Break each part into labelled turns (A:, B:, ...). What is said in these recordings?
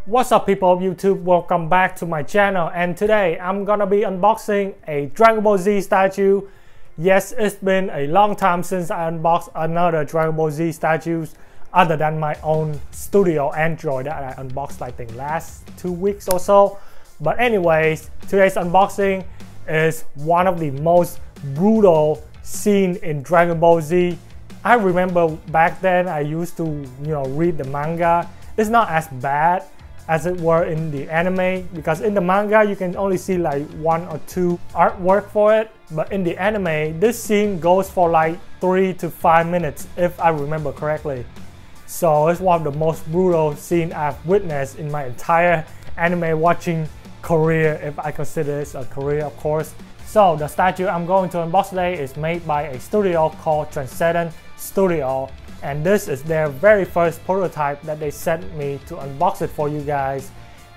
A: What's up people of YouTube, welcome back to my channel, and today I'm gonna be unboxing a Dragon Ball Z statue. Yes, it's been a long time since I unboxed another Dragon Ball Z statues other than my own Studio Android that I unboxed I think last 2 weeks or so. But anyways, today's unboxing is one of the most brutal scene in Dragon Ball Z. I remember back then I used to read the manga. It's not as bad as it were in the anime, because in the manga you can only see like 1 or 2 artwork for it, but in the anime this scene goes for like 3 to 5 minutes if I remember correctly. So it's one of the most brutal scenes I've witnessed in my entire anime watching career, if I consider this a career of course. So the statue I'm going to unbox today is made by a studio called Transcedent Studio, and this is their very first prototype that they sent me to unbox it for you guys.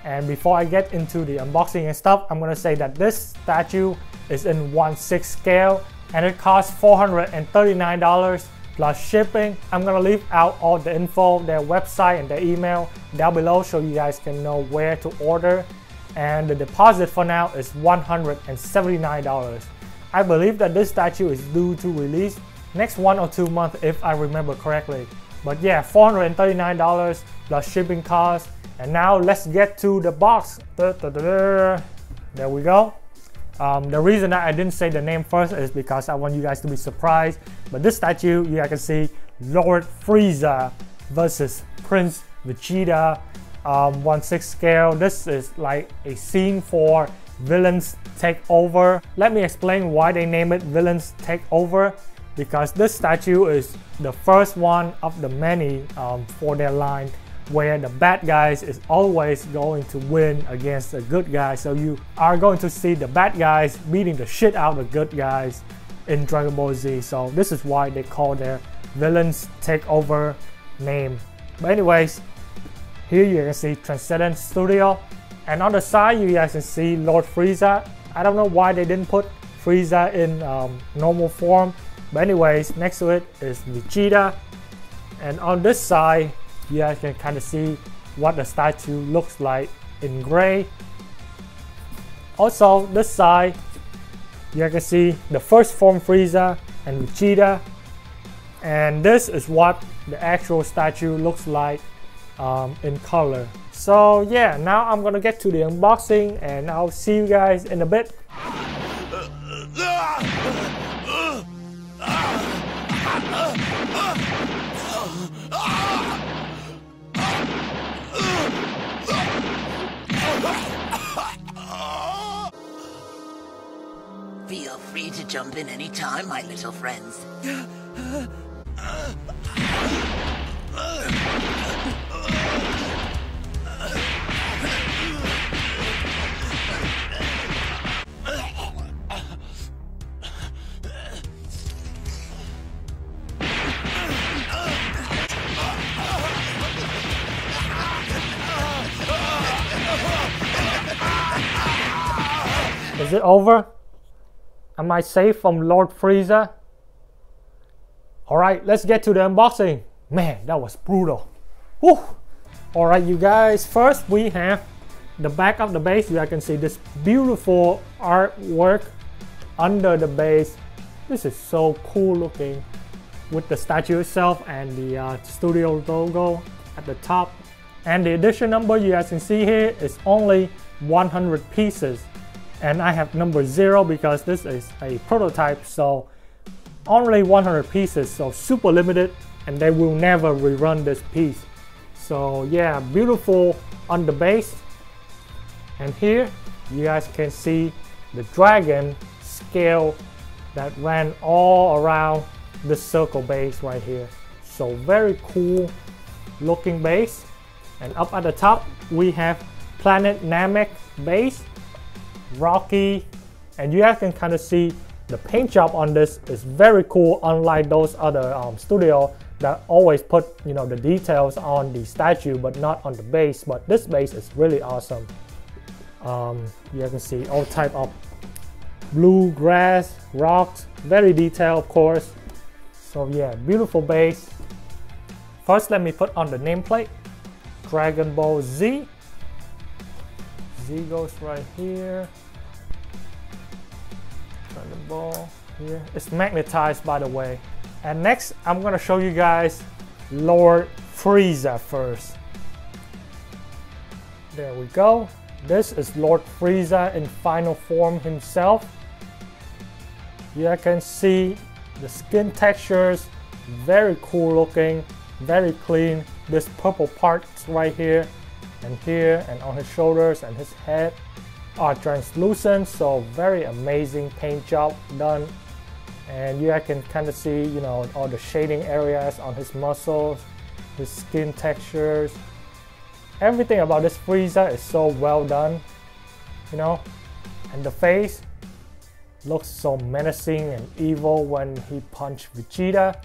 A: And before I get into the unboxing and stuff, I'm gonna say that this statue is in 1/6 scale and it costs $439 plus shipping. I'm gonna leave out all the info, their website and their email down below so you guys can know where to order. And the deposit for now is $179. I believe that this statue is due to release next 1 or 2 months if I remember correctly. But yeah, $439 plus shipping costs. And now let's get to the box. There we go. The reason that I didn't say the name first is because I want you guys to be surprised. But this statue, you guys can see Lord FRIEZA versus Prince VEGETA, 1/6 scale. This is like a scene for Villains Takeover. Let me explain why they name it Villains Takeover. Because this statue is the first one of the many for their line where the bad guys is always going to win against the good guys. So you are going to see the bad guys beating the shit out of the good guys in Dragon Ball Z. So this is why they call their Villains Takeover name. But anyways, here you can see Transcendent Studio, and on the side you guys can see Lord FRIEZA. I don't know why they didn't put FRIEZA in normal form. But anyways, next to it is VEGETA, and on this side you guys can kind of see what the statue looks like in gray. Also this side you can see the first form FRIEZA and VEGETA, and this is what the actual statue looks like in color. So yeah, now I'm gonna get to the unboxing and I'll see you guys in a bit.
B: Feel free to jump in any time, my little friends.
A: Is it over? Am I safe from Lord FRIEZA? Alright, let's get to the unboxing. Man, that was brutal. Whew. Alright you guys, first we have the back of the base. You guys can see this beautiful artwork under the base. This is so cool looking with the statue itself and the studio logo at the top. And the edition number you guys can see here is only 100 pieces. And I have number 0 because this is a prototype, so only 100 pieces, so super limited, and they will never rerun this piece. So yeah, beautiful on the base. And here you guys can see the dragon scale that ran all around the circle base right here. So very cool looking base. And up at the top we have Planet Namek base, Rocky, and you guys can kind of see the paint job on this is very cool, unlike those other studio that always put the details on the statue but not on the base. But this base is really awesome. You guys can see all type of blue grass, rocks, very detailed of course. So yeah, beautiful base. First let me put on the nameplate, Dragon Ball Z, Z goes right here. Turn the ball here. It's magnetized, by the way. And next, I'm gonna show you guys Lord FRIEZA first. There we go. This is Lord FRIEZA in final form himself. You can see the skin textures, very cool looking, very clean. This purple parts right here and on his shoulders and his head are translucent, so very amazing paint job done. And you can kind of see, you know, all the shading areas on his muscles, his skin textures. Everything about this FRIEZA is so well done, you know. And the face looks so menacing and evil when he punched Vegeta.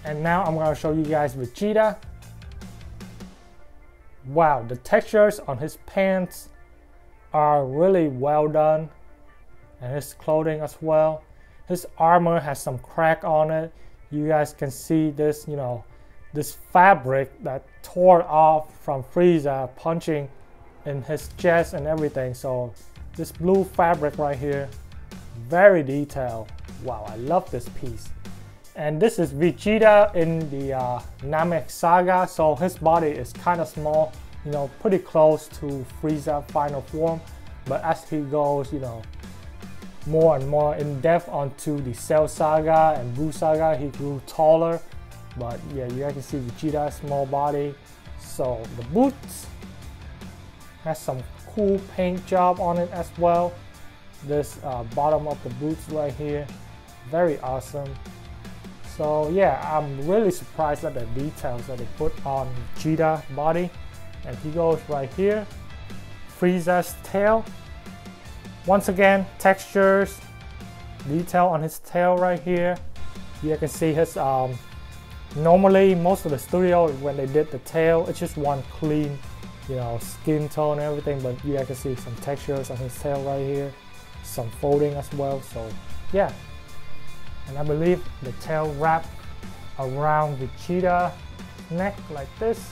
A: And now I'm gonna show you guys Vegeta. Wow, the textures on his pants are really well done, and his clothing as well. His armor has some crack on it. You guys can see this, you know, this fabric that tore off from FRIEZA punching in his chest and everything. So this blue fabric right here, very detailed. Wow, I love this piece. And this is Vegeta in the Namek saga, so his body is kind of small, you know, pretty close to FRIEZA final form. But as he goes, you know, more and more in depth onto the Cell saga and Buu saga, he grew taller. But yeah, you can see Vegeta's small body. So the boots has some cool paint job on it as well. This bottom of the boots right here, very awesome. So yeah, I'm really surprised at the details that they put on Vegeta body. And he goes right here. FRIEZA's tail. Once again, textures, detail on his tail right here. You can see his normally most of the studio when they did the tail, it's just one clean, you know, skin tone and everything. But you can see some textures on his tail right here, some folding as well. So yeah. And I believe the tail wrapped around Vegeta's neck like this.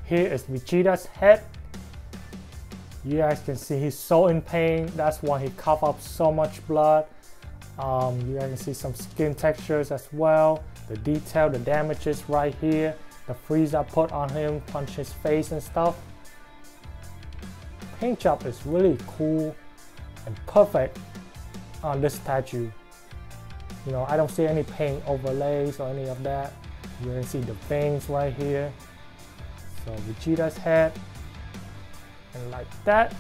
A: Here is Vegeta's head. You guys can see he's so in pain. That's why he coughed up so much blood. You guys can see some skin textures as well. The detail, the damages right here. The FRIEZA put on him, punch his face and stuff. Paint job is really cool and perfect on this statue. You know, I don't see any paint overlays or any of that. You can see the veins right here. So Vegeta's head, and like that.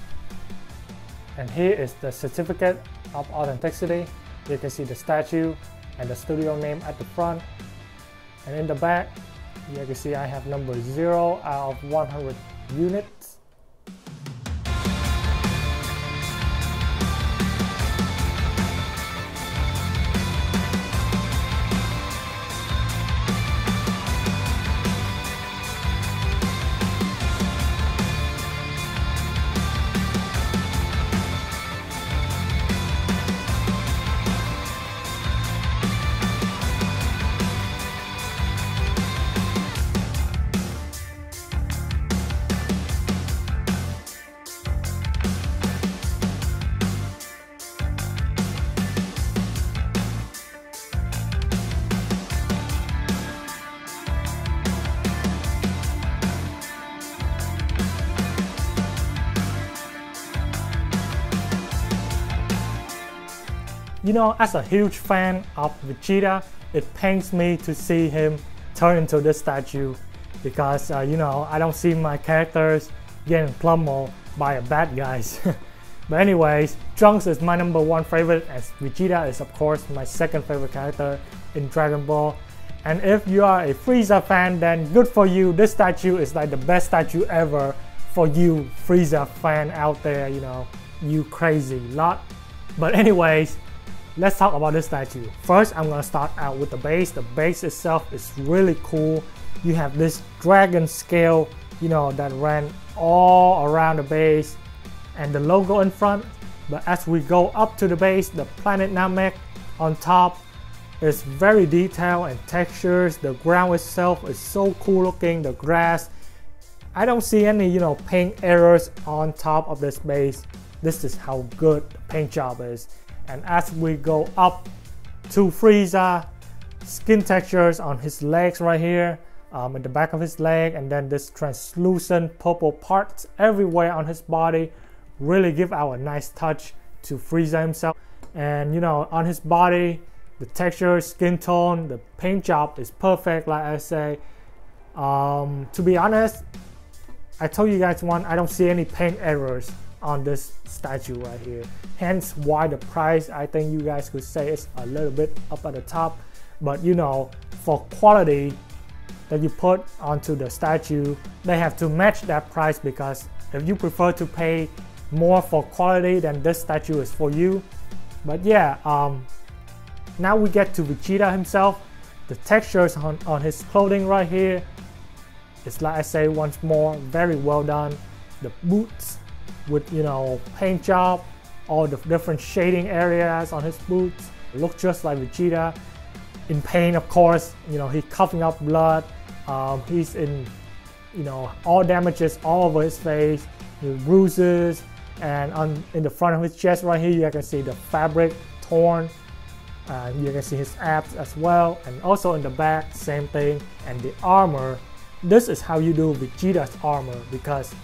A: And here is the certificate of authenticity. You can see the statue and the studio name at the front. And in the back, you can see I have number 0 out of 100 units. You know, as a huge fan of Vegeta, it pains me to see him turn into this statue because, you know, I don't see my characters getting pummeled by bad guys. But anyways, Trunks is my number 1 favorite, as Vegeta is of course my 2nd favorite character in Dragon Ball. And if you are a FRIEZA fan, then good for you. This statue is like the best statue ever for you FRIEZA fan out there, you know, you crazy lot. But anyways, let's talk about this statue. First, I'm gonna start out with the base. The base itself is really cool. You have this dragon scale, you know, that ran all around the base and the logo in front. But as we go up to the base, the planet Namek on top, It's very detailed and textures. The ground itself is so cool looking. The grass, I don't see any paint errors on top of this base. This is how good the paint job is. And as we go up to FRIEZA, skin textures on his legs right here, at the back of his leg, and then this translucent purple parts everywhere on his body really give out a nice touch to FRIEZA himself. And on his body, the texture, skin tone, the paint job is perfect, like I say. To be honest, I told you guys I don't see any paint errors on this statue right here. Hence why the price, I think you guys could say, is a little bit up at the top. But for quality that you put onto the statue, they have to match that price, because if you prefer to pay more for quality, then this statue is for you. But yeah, now we get to Vegeta himself. The textures on his clothing right here, it's like I say once more, very well done. The boots with paint job, all the different shading areas on his boots look just like Vegeta. In pain, of course, he's coughing up blood. He's in, all damages all over his face, bruises, and in the front of his chest right here, you can see the fabric torn. You can see his abs as well, and also in the back, same thing. And the armor, this is how you do Vegeta's armor, because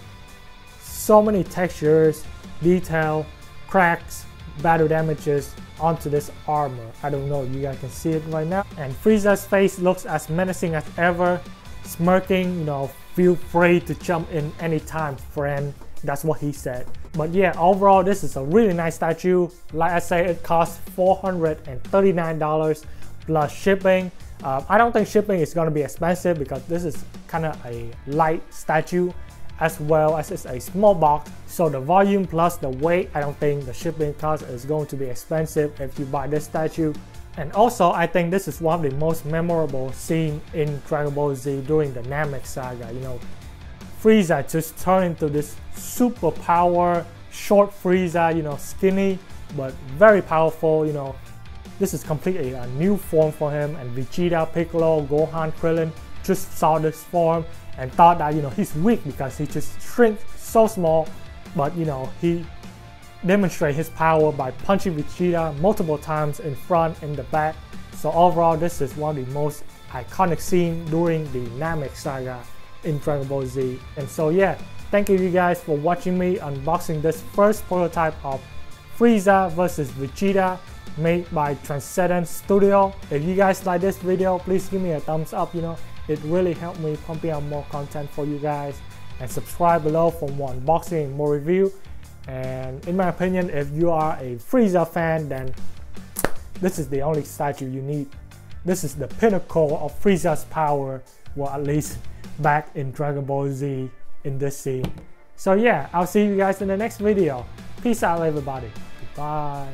A: so many textures, detail, cracks, battle damages onto this armor. I don't know if you guys can see it right now. And FRIEZA's face looks as menacing as ever, smirking, feel free to jump in anytime, friend. That's what he said. But yeah, overall this is a really nice statue. Like I say, it costs $439 plus shipping. I don't think shipping is going to be expensive, because this is kind of a light statue, as well as it's a small box. So the volume plus the weight, I don't think the shipping cost is going to be expensive if you buy this statue. And also, I think this is one of the most memorable scenes in Dragon Ball Z during the Namek saga. Frieza just turned into this super power, short Frieza, skinny, but very powerful. This is completely a new form for him. And Vegeta, Piccolo, Gohan, Krillin just saw this form and thought that he's weak because he just shrinks so small. But he demonstrates his power by punching Vegeta multiple times in front and the back. So overall, this is one of the most iconic scenes during the Namek saga in Dragon Ball Z. And so yeah, thank you guys for watching me unboxing this first prototype of FRIEZA versus Vegeta made by Transcedent Studio. If you guys like this video, please give me a thumbs up. It really helped me pumping out more content for you guys. And subscribe below for more unboxing and more review. And in my opinion, if you are a FRIEZA fan, then this is the only statue you need. This is the pinnacle of FRIEZA's power, well, at least back in Dragon Ball Z in this scene. So yeah, I'll see you guys in the next video. Peace out, everybody. Goodbye.